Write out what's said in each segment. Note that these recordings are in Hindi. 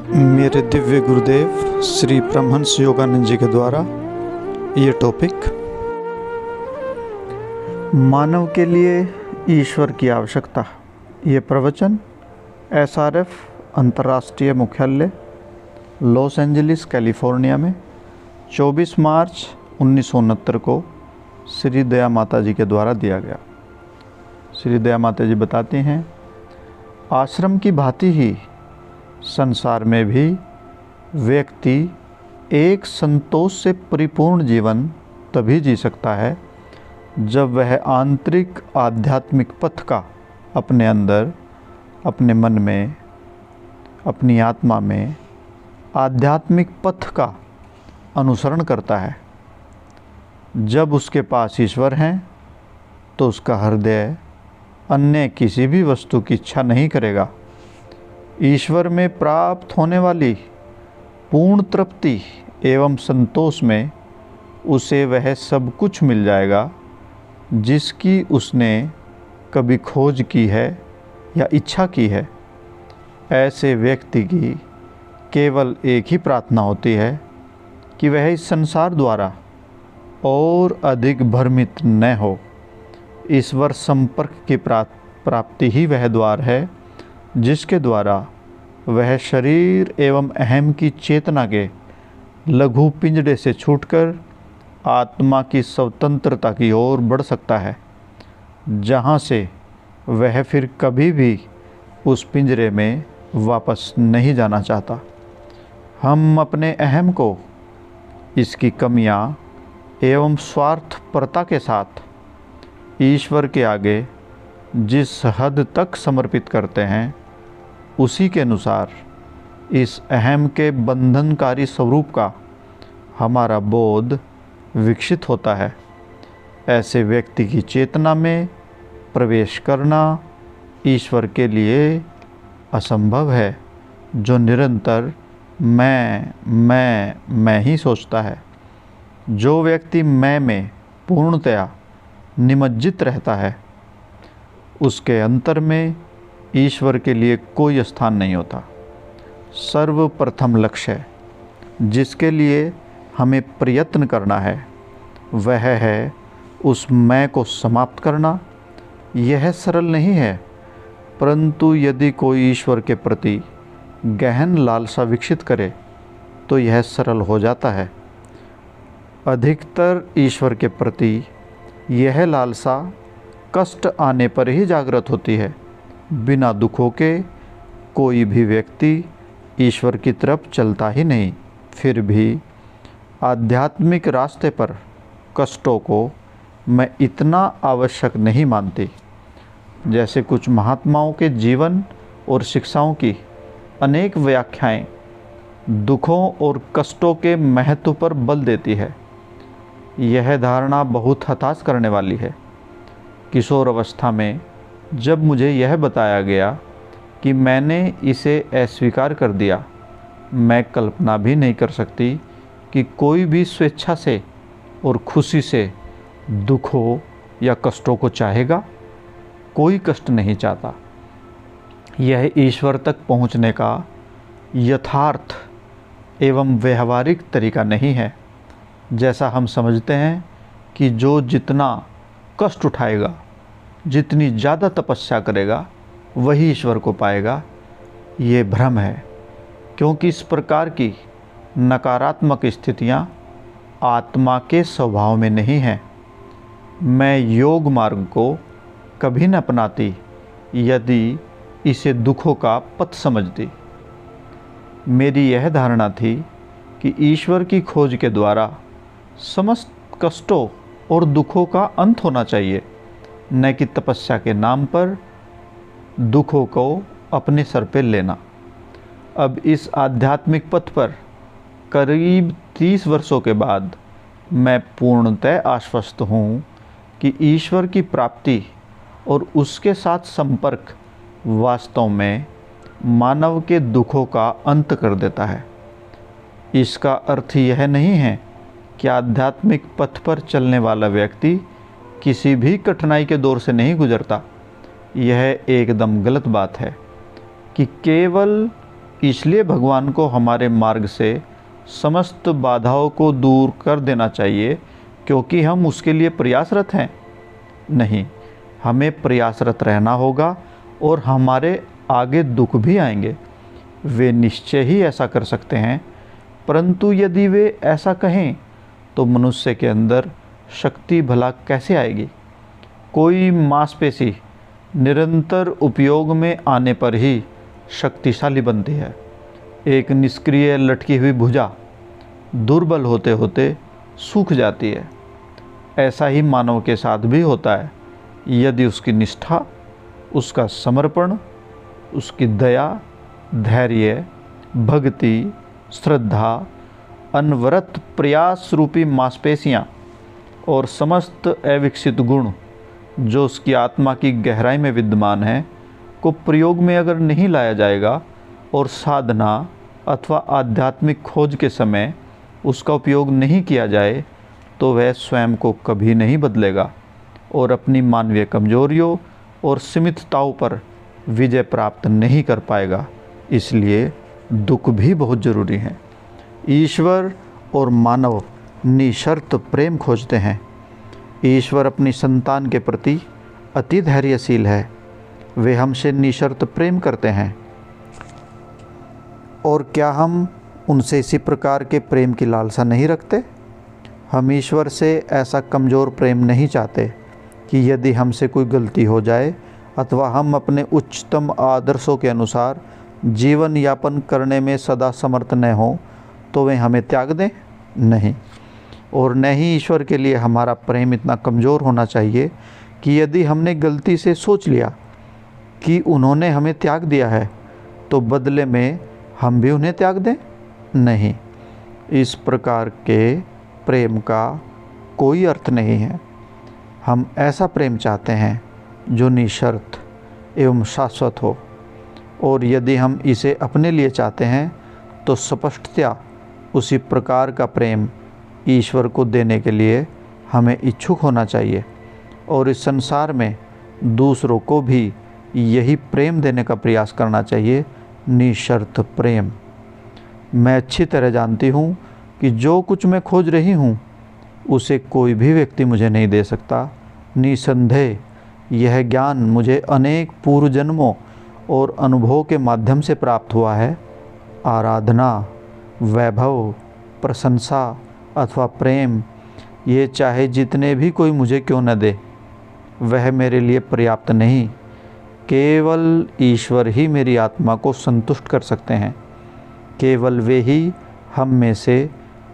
मेरे दिव्य गुरुदेव श्री परमहंस योगानंद जी के द्वारा ये टॉपिक, मानव के लिए ईश्वर की आवश्यकता। ये प्रवचन SRF अंतर्राष्ट्रीय मुख्यालय लॉस एंजलिस कैलिफोर्निया में 24 मार्च 1969 को श्री दया माता जी के द्वारा दिया गया। श्री दया माता जी बताती हैं, आश्रम की भांति ही संसार में भी व्यक्ति एक संतोष से परिपूर्ण जीवन तभी जी सकता है जब वह आंतरिक आध्यात्मिक पथ का अपने अंदर, अपने मन में, अपनी आत्मा में आध्यात्मिक पथ का अनुसरण करता है। जब उसके पास ईश्वर हैं तो उसका हृदय अन्य किसी भी वस्तु की इच्छा नहीं करेगा। ईश्वर में प्राप्त होने वाली पूर्ण तृप्ति एवं संतोष में उसे वह सब कुछ मिल जाएगा जिसकी उसने कभी खोज की है या इच्छा की है। ऐसे व्यक्ति की केवल एक ही प्रार्थना होती है कि वह इस संसार द्वारा और अधिक भ्रमित न हो। ईश्वर संपर्क की प्राप्ति ही वह द्वार है जिसके द्वारा वह शरीर एवं अहम की चेतना के लघु पिंजड़े से छूटकर आत्मा की स्वतंत्रता की ओर बढ़ सकता है, जहाँ से वह फिर कभी भी उस पिंजरे में वापस नहीं जाना चाहता। हम अपने अहम को इसकी कमियां एवं स्वार्थपरता के साथ ईश्वर के आगे जिस हद तक समर्पित करते हैं, उसी के अनुसार इस अहम के बंधनकारी स्वरूप का हमारा बोध विकसित होता है। ऐसे व्यक्ति की चेतना में प्रवेश करना ईश्वर के लिए असंभव है, जो निरंतर मैं ही सोचता है। जो व्यक्ति मैं में पूर्णतया निमज्जित रहता है, उसके अंतर में ईश्वर के लिए कोई स्थान नहीं होता। सर्वप्रथम लक्ष्य जिसके लिए हमें प्रयत्न करना है वह है उस मैं को समाप्त करना। यह सरल नहीं है, परंतु यदि कोई ईश्वर के प्रति गहन लालसा विकसित करे तो यह सरल हो जाता है। अधिकतर ईश्वर के प्रति यह लालसा कष्ट आने पर ही जागृत होती है। बिना दुखों के कोई भी व्यक्ति ईश्वर की तरफ चलता ही नहीं। फिर भी आध्यात्मिक रास्ते पर कष्टों को मैं इतना आवश्यक नहीं मानती। जैसे कुछ महात्माओं के जीवन और शिक्षाओं की अनेक व्याख्याएं दुखों और कष्टों के महत्व पर बल देती है। यह धारणा बहुत हताश करने वाली है। किशोर अवस्था में जब मुझे यह बताया गया कि मैंने इसे अस्वीकार कर दिया, मैं कल्पना भी नहीं कर सकती कि कोई भी स्वेच्छा से और खुशी से दुखों या कष्टों को चाहेगा। कोई कष्ट नहीं चाहता। यह ईश्वर तक पहुंचने का यथार्थ एवं व्यवहारिक तरीका नहीं है। जैसा हम समझते हैं कि जो जितना कष्ट उठाएगा, जितनी ज़्यादा तपस्या करेगा, वही ईश्वर को पाएगा। ये भ्रम है, क्योंकि इस प्रकार की नकारात्मक स्थितियाँ आत्मा के स्वभाव में नहीं हैं। मैं योग मार्ग को कभी न अपनाती यदि इसे दुखों का पथ समझती। मेरी यह धारणा थी कि ईश्वर की खोज के द्वारा समस्त कष्टों और दुखों का अंत होना चाहिए, न कि तपस्या के नाम पर दुखों को अपने सर पे लेना। अब इस आध्यात्मिक पथ पर करीब 30 वर्षों के बाद मैं पूर्णतः आश्वस्त हूँ कि ईश्वर की प्राप्ति और उसके साथ संपर्क वास्तव में मानव के दुखों का अंत कर देता है। इसका अर्थ यह नहीं है कि आध्यात्मिक पथ पर चलने वाला व्यक्ति किसी भी कठिनाई के दौर से नहीं गुजरता। यह एकदम गलत बात है कि केवल इसलिए भगवान को हमारे मार्ग से समस्त बाधाओं को दूर कर देना चाहिए, क्योंकि हम उसके लिए प्रयासरत हैं। नहीं, हमें प्रयासरत रहना होगा और हमारे आगे दुख भी आएंगे। वे निश्चय ही ऐसा कर सकते हैं, परंतु यदि वे ऐसा कहें तो मनुष्य के अंदर शक्ति भला कैसे आएगी। कोई मांसपेशी निरंतर उपयोग में आने पर ही शक्तिशाली बनती है। एक निष्क्रिय लटकी हुई भुजा दुर्बल होते होते सूख जाती है। ऐसा ही मानव के साथ भी होता है। यदि उसकी निष्ठा, उसका समर्पण, उसकी दया, धैर्य, भक्ति, श्रद्धा, अनवरत प्रयास रूपी मांसपेशियाँ और समस्त अविकसित गुण जो उसकी आत्मा की गहराई में विद्यमान है को प्रयोग में अगर नहीं लाया जाएगा और साधना अथवा आध्यात्मिक खोज के समय उसका उपयोग नहीं किया जाए, तो वह स्वयं को कभी नहीं बदलेगा और अपनी मानवीय कमजोरियों और सीमितताओं पर विजय प्राप्त नहीं कर पाएगा। इसलिए दुख भी बहुत ज़रूरी है। ईश्वर और मानव निशर्त प्रेम खोजते हैं। ईश्वर अपनी संतान के प्रति अति धैर्यशील है। वे हमसे निशर्त प्रेम करते हैं। और क्या हम उनसे इसी प्रकार के प्रेम की लालसा नहीं रखते? हम ईश्वर से ऐसा कमज़ोर प्रेम नहीं चाहते कि यदि हमसे कोई गलती हो जाए अथवा हम अपने उच्चतम आदर्शों के अनुसार जीवन यापन करने में सदा समर्थ न हों तो वे हमें त्याग दें। नहीं, और न ही ईश्वर के लिए हमारा प्रेम इतना कमज़ोर होना चाहिए कि यदि हमने गलती से सोच लिया कि उन्होंने हमें त्याग दिया है तो बदले में हम भी उन्हें त्याग दें। नहीं, इस प्रकार के प्रेम का कोई अर्थ नहीं है। हम ऐसा प्रेम चाहते हैं जो निशर्त एवं शाश्वत हो, और यदि हम इसे अपने लिए चाहते हैं तो स्पष्टतया उसी प्रकार का प्रेम ईश्वर को देने के लिए हमें इच्छुक होना चाहिए और इस संसार में दूसरों को भी यही प्रेम देने का प्रयास करना चाहिए, निशर्त प्रेम। मैं अच्छी तरह जानती हूँ कि जो कुछ मैं खोज रही हूँ उसे कोई भी व्यक्ति मुझे नहीं दे सकता। निसंदेह यह ज्ञान मुझे अनेक पूर्व जन्मों और अनुभव के माध्यम से प्राप्त हुआ है। आराधना, वैभव, प्रशंसा अथवा प्रेम, ये चाहे जितने भी कोई मुझे क्यों न दे, वह मेरे लिए पर्याप्त नहीं। केवल ईश्वर ही मेरी आत्मा को संतुष्ट कर सकते हैं। केवल वे ही हम में से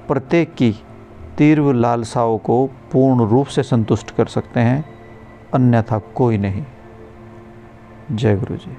प्रत्येक की तीव्र लालसाओं को पूर्ण रूप से संतुष्ट कर सकते हैं, अन्यथा कोई नहीं। जय गुरु जी।